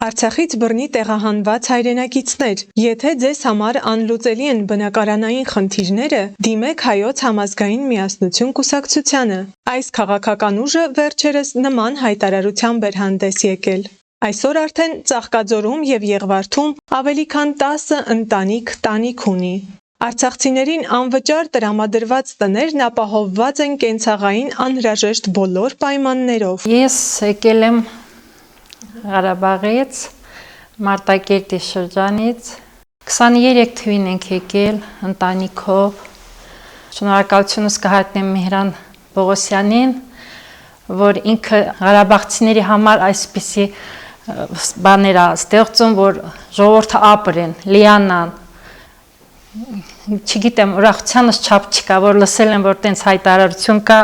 Արցախից բռնի տեղահանված հայրենակիցներ, եթե ձեզ համար անլուծելի են բնակարանային խնդիրները, դիմեք Հայոց համազգային միասնություն կուսակցությանը։ Այս քաղաքական ուժը վերջերս նման հայտարարությամբ էր հանդես եկել։ Այսօր արդեն Ծաղկաձորում եւ Եղվարդում ավելի քան 10 ընտանիք տանիք ունի։ Արցախցիներին անվճար տրամադրված տներն ապահովված են կենցաղային անհրաժեշտ բոլոր պայմաններով։ Ես եկել եմ Ղարաբաղից, Մարտակերտի շրջանից, 23 թվին ենք եկել ընտանիքով։ Շնորհակալությունս կհայտնեմ Մեհրան Պողոսյանին, որ ինքը Ղարաբաղցիների համար այսպիսի բաներ է ստեղծում, որ ժողովուրդը ապրեն, լիանան։ Չգիտեմ, ուրախությանս չափ չկա, որ լսել եմ, որ տենց հայտարարություն կա,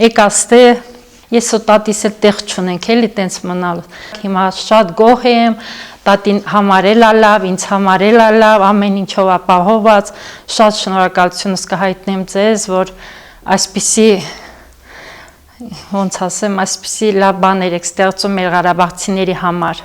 եկաստե, ես ու տատիս էլ տեղ չունենք, էլի տենց մնալ։ Հիմա շատ գոհ եմ, տատին համար էլ լավ, ինձ համար էլ լավ, ամեն ինչով ապահովված, շատ շնորհակալությունս կհայտնեմ ձեզ, որ այսպիսի ոնց ասեմ, այսպիսի լավ բաներ եք ստեղծում մեր ղարաբաղցիների համար։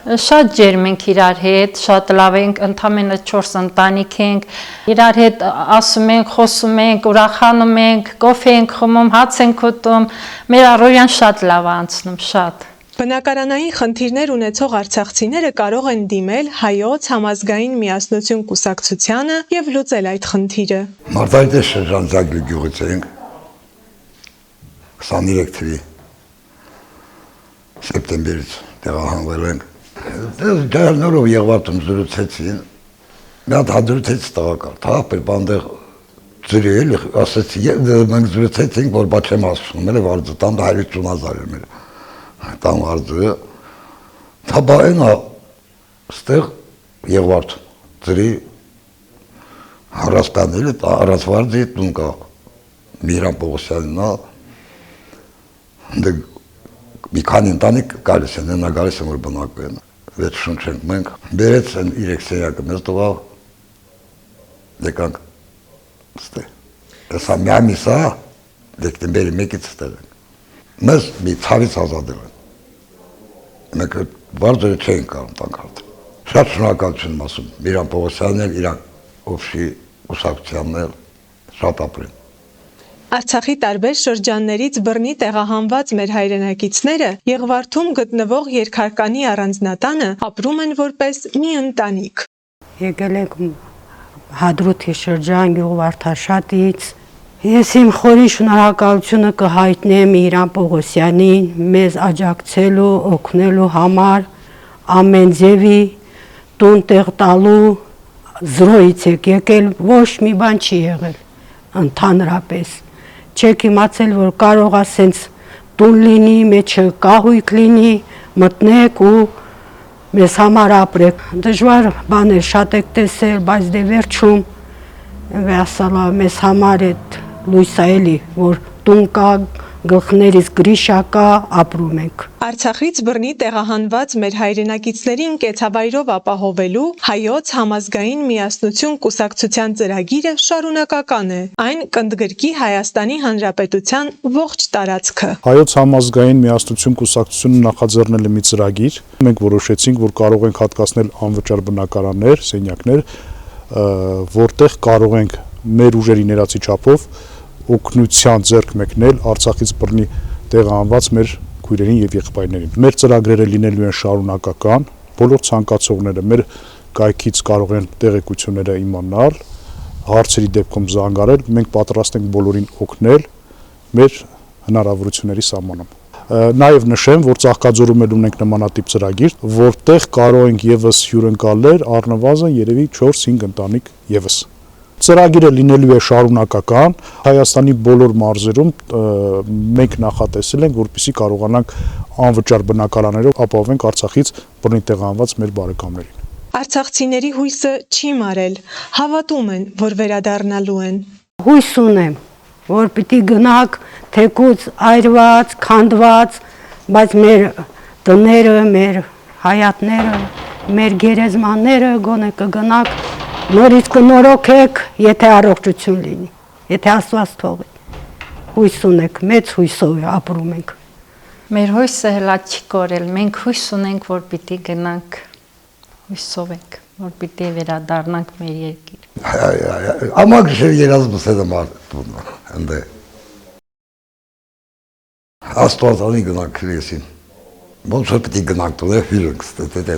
Շատ ջերմ ենք իրար հետ, շատ լավ ենք, ընդամենը 4 ընտանիք ենք, իրար հետ ասում ենք, խոսում ենք, ուրախանում ենք, կոֆե ենք խմում, հաց ենք ուտում, մեր առօրյան շատ լավ է անցնում, շատ։ Բնակարանային խնդիրներ ունեցող արցախցիները կարող են դիմել Հայոց համազգային միասնություն կուսակցությանը եւ լուծել այդ խնդիրը։ Մարտակերտի շրջան Զագլի գյուղից ենք 23 թվի սեպտեմբերից տեղահանվել ենք։ Դեռնորով Եղվարդում զրուցեցին, մի հատ հադրութեց տղակալ, թաղապեր բանդեղ ծրել, ասեցի, մենք զրուցեցինք, որ բա չեմ ասում, մերը վարձը, տամ դա 50,000 էր մերը, տամ վարձը, թաբա են ստեղ Եղվարդում, ծրի հարասպյանել է, առածվարձի տուն կա Մեհրան Պողոսյանին, մի քանի ընտանիք գալիս են, նա գալիս են, որ բնակվում են, վեց շունչենք մենք, բերեց են 3 սենյակը մեզ տվավ, եկանք ստեղ, եսա մի ամիսա, դեկտեմբերի 1-ից ստեղ ենք, մեզ մի ցավից ազատել են, մենք վարձերը չենք կարում տանք արդեն, շատ շնորհակալություն եմ ասում, Մեհրան Պողոսյանն էլ, իրանք ովշի կուսակցությանն էլ, շատ ապրեն։ Արցախի տարբեր շրջաններից բռնի տեղահանված մեր հայրենակիցները Եղվարդում գտնվող երկհարկանի առանձնատանը ապրում են որպես մի ընտանիք։ Եկել ենք Հադրութի շրջան գյուղ Վարդաշատից։ Ես իմ խորին շնորհակալությունը կհայտնեմ Մեհրան Պողոսյանին մեզ աջակցելու, օգնելու համար, ամեն ձևի տուն տեղ տալու, զրոյից եկել, ոչ մի բան չի եղել, ընդհանրապես։ Չեք իմացել, որ կարող է սենց տուն լինի, մեջը կահույք լինի, մտնեք ու մեզ համար ապրեք։ Դժվար բաներ շատ եք տեսել, բայց դե վերջում ասալա մեզ համար այդ լույսա էլի, որ տուն կա, գլխներից գրիշա կա, ապրում ենք։ Արցախից բռնի տեղահանված մեր հայրենակիցներին կեցավայրով ապահովելու Հայոց համազգային միասնություն կուսակցության ծրագիրը շարունակական է։ Այն կընդգրկի Հայաստանի Հանրապետության ողջ տարածքը։ Հայոց համազգային միասնություն կուսակցությունը նախաձեռնել է մի ծրագիր։ Մենք որոշեցինք, որ կարող ենք հատկացնել անվճար բնակարաններ, սենյակներ, որտեղ կարող ենք մեր ուժերի ներածի չափով օգնության ձեռք մեկնել Արցախից բռնի տեղահանված մեր քույրերին եւ եղբայրներին։ Մեր ծրագրերը լինելու են շարունակական, բոլոր ցանկացողները մեր կայքից կարող են տեղեկությունները իմանալ, հարցերի դեպքում զանգարել, մենք պատրաստ ենք բոլորին օգնել մեր հնարավորությունների սահմանում։ Նաև նշեմ, որ Ծաղկաձորում էլ ունենք նմանատիպ ծրագիր, որտեղ կարող ենք եւս հյուրընկալներ առնվազն երևի 4-5 ընտանիք եւս։ Ծրագիրը լինելու է շարունակական, Հայաստանի բոլոր մարզերում մենք նախատեսել ենք, որպեսզի կարողանանք անվճար բնակարաններով ապահովենք Արցախից բռնի տեղահանված մեր բարեկամներին։ Արցախցիների հույսը չի մարել, հավատում են, որ վերադառնալու են։ Հույս ունեմ, որ պիտի գնաք թեկուզ այրված, քանդված, բայց մեր տները, մեր հայատները, մեր գերեզմանները գոնե կգնաք նորից կնորոգեք, եթե առողջություն լինի, եթե Աստված թողի, հույս ունեք, մեծ հույսով ապրում ենք։ Մեր հույսը հելա չի կորել, մենք հույս ունենք, որ պիտի գնանք, հույսով ենք, որ պիտի վերադառնանք մեր երկիր։ Ամակ շեր երազմս է մարդուն, ընդ է։ Աստվածանի գնանք լեսին, ոնց որ պիտի գնանք տունե հյուրնք ստետ էտ